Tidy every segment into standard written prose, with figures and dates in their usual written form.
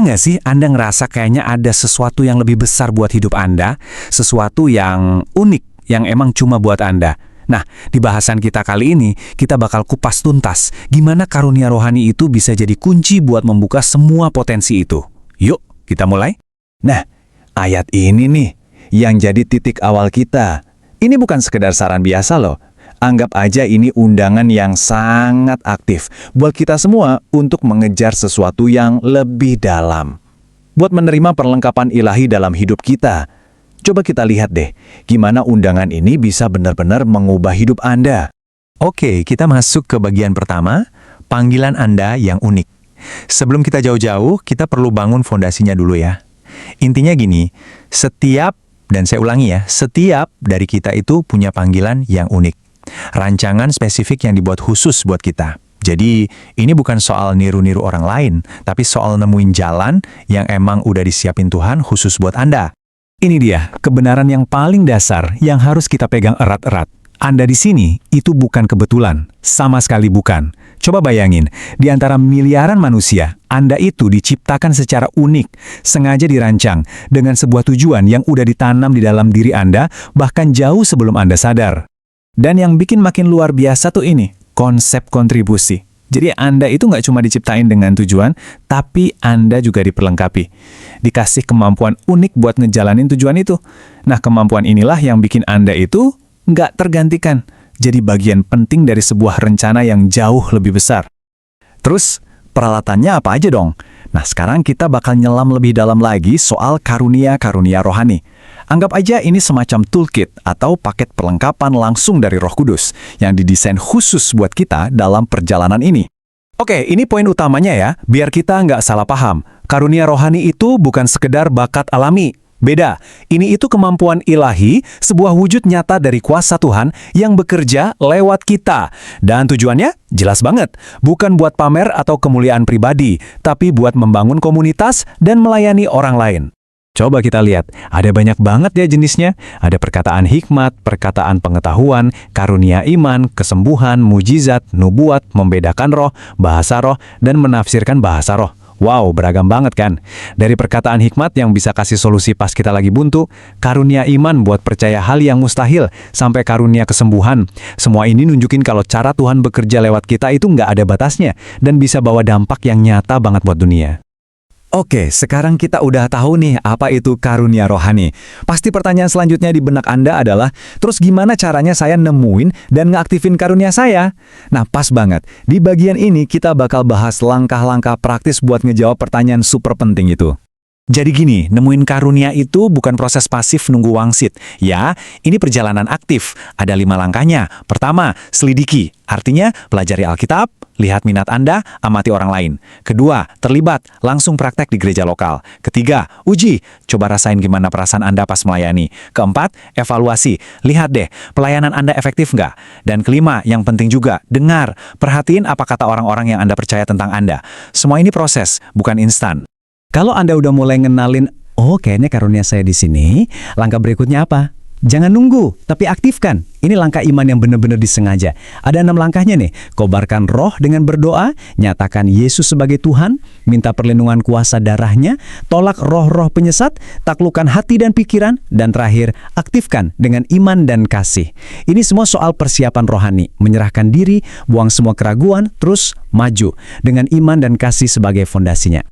nggak sih Anda ngerasa kayaknya ada sesuatu yang lebih besar buat hidup Anda, sesuatu yang unik, yang emang cuma buat Anda? Nah, di bahasan kita kali ini, kita bakal kupas tuntas gimana karunia rohani itu bisa jadi kunci buat membuka semua potensi itu. Yuk, kita mulai. Nah, ayat ini nih, yang jadi titik awal kita. Ini bukan sekedar saran biasa loh. Anggap aja ini undangan yang sangat aktif buat kita semua untuk mengejar sesuatu yang lebih dalam. Buat menerima perlengkapan ilahi dalam hidup kita. Coba kita lihat deh, gimana undangan ini bisa benar-benar mengubah hidup Anda. Oke, kita masuk ke bagian pertama, panggilan Anda yang unik. Sebelum kita jauh-jauh, kita perlu bangun fondasinya dulu ya. Intinya gini, dan saya ulangi ya, setiap dari kita itu punya panggilan yang unik. Rancangan spesifik yang dibuat khusus buat kita. Jadi, ini bukan soal niru-niru orang lain, tapi soal nemuin jalan yang emang udah disiapin Tuhan khusus buat Anda. Ini dia, kebenaran yang paling dasar yang harus kita pegang erat-erat. Anda di sini, itu bukan kebetulan. Sama sekali bukan. Coba bayangin, di antara miliaran manusia, Anda itu diciptakan secara unik, sengaja dirancang, dengan sebuah tujuan yang udah ditanam di dalam diri Anda, bahkan jauh sebelum Anda sadar. Dan yang bikin makin luar biasa tuh ini, konsep kontribusi. Jadi Anda itu nggak cuma diciptain dengan tujuan, tapi Anda juga diperlengkapi. Dikasih kemampuan unik buat ngejalanin tujuan itu. Nah, kemampuan inilah yang bikin Anda itu nggak tergantikan. Jadi bagian penting dari sebuah rencana yang jauh lebih besar. Terus, peralatannya apa aja dong? Nah, sekarang kita bakal nyelam lebih dalam lagi soal karunia-karunia rohani. Anggap aja ini semacam toolkit atau paket perlengkapan langsung dari Roh Kudus yang didesain khusus buat kita dalam perjalanan ini. Oke, ini poin utamanya ya, biar kita nggak salah paham. Karunia rohani itu bukan sekedar bakat alami. Beda, ini itu kemampuan ilahi, sebuah wujud nyata dari kuasa Tuhan yang bekerja lewat kita. Dan tujuannya jelas banget, bukan buat pamer atau kemuliaan pribadi, tapi buat membangun komunitas dan melayani orang lain. Coba kita lihat, ada banyak banget ya jenisnya. Ada perkataan hikmat, perkataan pengetahuan, karunia iman, kesembuhan, mujizat, nubuat, membedakan roh, bahasa roh, dan menafsirkan bahasa roh. Wow, beragam banget kan? Dari perkataan hikmat yang bisa kasih solusi pas kita lagi buntu, karunia iman buat percaya hal yang mustahil, sampai karunia kesembuhan. Semua ini nunjukin kalau cara Tuhan bekerja lewat kita itu nggak ada batasnya, dan bisa bawa dampak yang nyata banget buat dunia. Oke, sekarang kita udah tahu nih apa itu karunia rohani. Pasti pertanyaan selanjutnya di benak Anda adalah, terus gimana caranya saya nemuin dan ngeaktifin karunia saya? Nah, pas banget. Di bagian ini kita bakal bahas langkah-langkah praktis buat ngejawab pertanyaan super penting itu. Jadi gini, nemuin karunia itu bukan proses pasif nunggu wangsit. Ya, ini perjalanan aktif. Ada 5 langkahnya. Pertama, selidiki. Artinya, pelajari Alkitab, lihat minat Anda, amati orang lain. Kedua, terlibat, langsung praktek di gereja lokal. Ketiga, uji, coba rasain gimana perasaan Anda pas melayani. Keempat, evaluasi, lihat deh, pelayanan Anda efektif nggak? Dan kelima, yang penting juga, dengar, perhatiin apa kata orang-orang yang Anda percaya tentang Anda. Semua ini proses, bukan instan. Kalau Anda udah mulai ngenalin, oh kayaknya karunia saya di sini, langkah berikutnya apa? Jangan nunggu, tapi aktifkan. Ini langkah iman yang benar-benar disengaja. Ada 6 langkahnya nih. Kobarkan roh dengan berdoa, nyatakan Yesus sebagai Tuhan, minta perlindungan kuasa darahnya, tolak roh-roh penyesat, taklukkan hati dan pikiran, dan terakhir, aktifkan dengan iman dan kasih. Ini semua soal persiapan rohani, menyerahkan diri, buang semua keraguan, terus maju, dengan iman dan kasih sebagai fondasinya.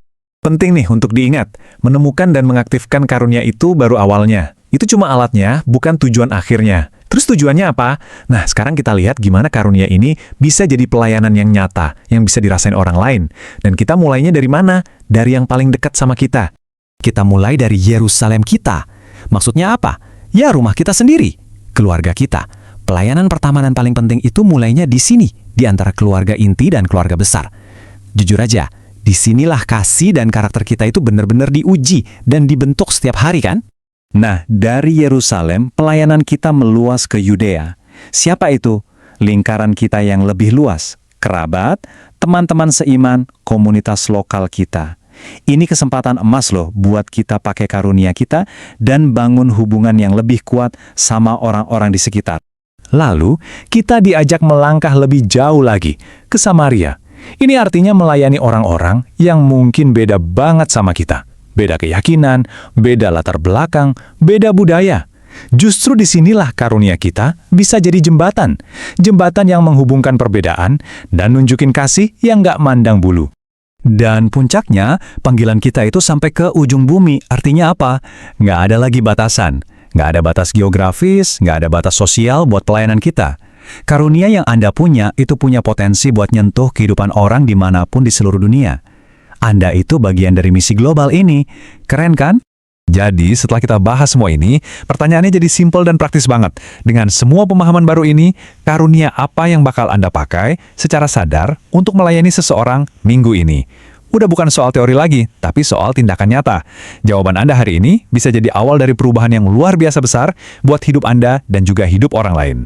Penting nih untuk diingat, menemukan dan mengaktifkan karunia itu baru awalnya. Itu cuma alatnya, bukan tujuan akhirnya. Terus tujuannya apa? Nah, sekarang kita lihat gimana karunia ini bisa jadi pelayanan yang nyata, yang bisa dirasain orang lain. Dan kita mulainya dari mana? Dari yang paling dekat sama kita. Kita mulai dari Yerusalem kita. Maksudnya apa? Ya, rumah kita sendiri, keluarga kita. Pelayanan pertama dan paling penting itu mulainya di sini, di antara keluarga inti dan keluarga besar. Jujur aja, disinilah kasih dan karakter kita itu benar-benar diuji dan dibentuk setiap hari kan? Nah, dari Yerusalem, pelayanan kita meluas ke Yudea. Siapa itu? Lingkaran kita yang lebih luas. Kerabat, teman-teman seiman, komunitas lokal kita. Ini kesempatan emas loh buat kita pakai karunia kita dan bangun hubungan yang lebih kuat sama orang-orang di sekitar. Lalu, kita diajak melangkah lebih jauh lagi, ke Samaria. Ini artinya melayani orang-orang yang mungkin beda banget sama kita. Beda keyakinan, beda latar belakang, beda budaya. Justru disinilah karunia kita bisa jadi jembatan. Jembatan yang menghubungkan perbedaan dan nunjukin kasih yang nggak mandang bulu. Dan puncaknya, panggilan kita itu sampai ke ujung bumi. Artinya apa? Nggak ada lagi batasan. Nggak ada batas geografis, nggak ada batas sosial buat pelayanan kita. Karunia yang Anda punya itu punya potensi buat nyentuh kehidupan orang dimanapun di seluruh dunia. Anda itu bagian dari misi global ini. Keren kan? Jadi, setelah kita bahas semua ini, pertanyaannya jadi simpel dan praktis banget. Dengan semua pemahaman baru ini, karunia apa yang bakal Anda pakai secara sadar untuk melayani seseorang minggu ini? Udah bukan soal teori lagi, tapi soal tindakan nyata. Jawaban Anda hari ini bisa jadi awal dari perubahan yang luar biasa besar buat hidup Anda dan juga hidup orang lain.